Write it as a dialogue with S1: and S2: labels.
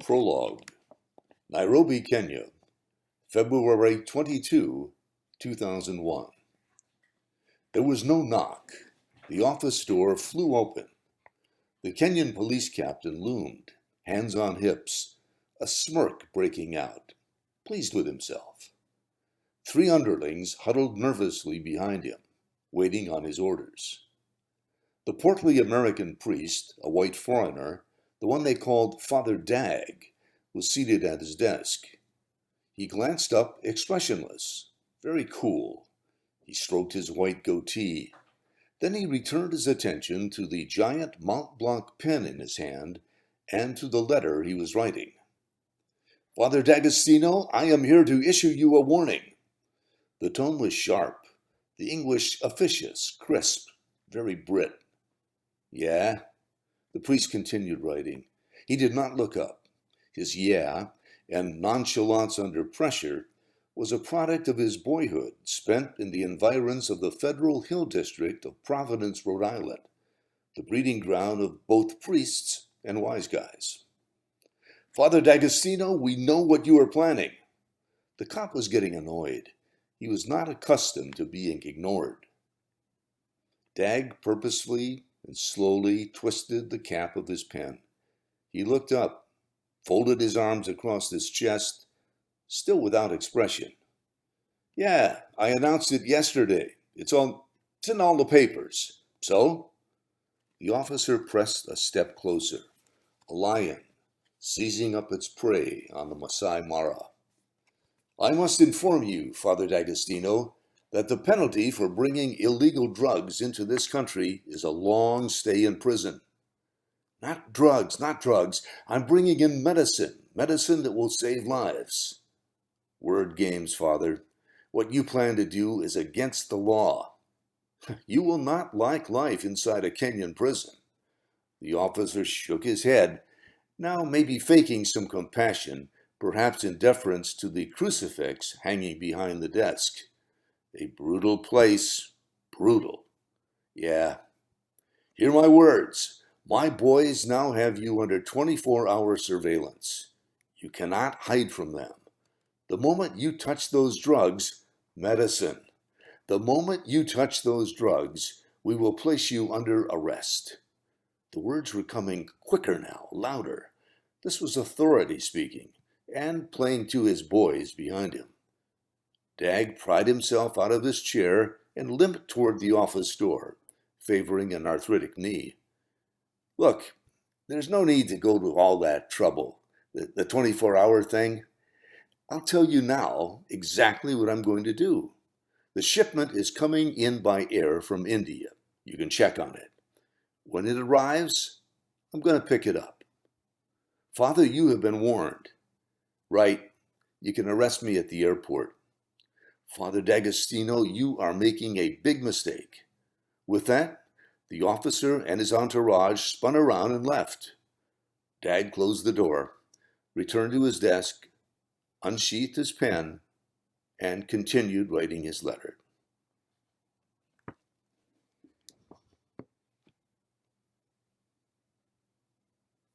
S1: Prologue, Nairobi, Kenya, February 22, 2001. There was no knock. The office door flew open. The Kenyan police captain loomed, hands on hips, a smirk breaking out, pleased with himself. 3 underlings huddled nervously behind him, waiting on his orders. The portly American priest, a white foreigner, the one they called Father DAG, was seated at his desk. He glanced up, expressionless, very cool. He stroked his white goatee. Then he returned his attention to the giant Mont Blanc pen in his hand and to the letter he was writing. "Father D'Agostino, I am here to issue you a warning." The tone was sharp, the English officious, crisp, very Brit. "Yeah?" The priest continued writing. He did not look up. His "yeah" and nonchalance under pressure was a product of his boyhood spent in the environs of the Federal Hill District of Providence, Rhode Island, the breeding ground of both priests and wise guys. "Father D'Agostino, we know what you are planning." The cop was getting annoyed. He was not accustomed to being ignored. Dag purposefully and slowly twisted the cap of his pen. He looked up, folded his arms across his chest, still without expression. "Yeah, I announced it yesterday. It's in all the papers. So?" The officer pressed a step closer. A lion, seizing up its prey on the Masai Mara. "I must inform you, Father D'Agostino, that the penalty for bringing illegal drugs into this country is a long stay in prison." Not drugs. I'm bringing in medicine that will save lives." "Word games, Father. What you plan to do is against the law. You will not like life inside a Kenyan prison." The officer shook his head, now maybe faking some compassion, perhaps in deference to the crucifix hanging behind the desk. "A brutal place, brutal. Yeah. Hear my words. My boys now have you under 24-hour surveillance. You cannot hide from them. The moment you touch those drugs, medicine. The moment you touch those drugs, we will place you under arrest." The words were coming quicker now, louder. This was authority speaking, and playing to his boys behind him. Dag pried himself out of his chair and limped toward the office door, favoring an arthritic knee. "Look, there's no need to go to all that trouble. The 24-hour thing. I'll tell you now exactly what I'm going to do. The shipment is coming in by air from India. You can check on it. When it arrives, I'm going to pick it up. Father, you have been warned. Right, you can arrest me at the airport. Father D'Agostino, you are making a big mistake." With that, the officer and his entourage spun around and left. Dag closed the door, returned to his desk, unsheathed his pen, and continued writing his letter.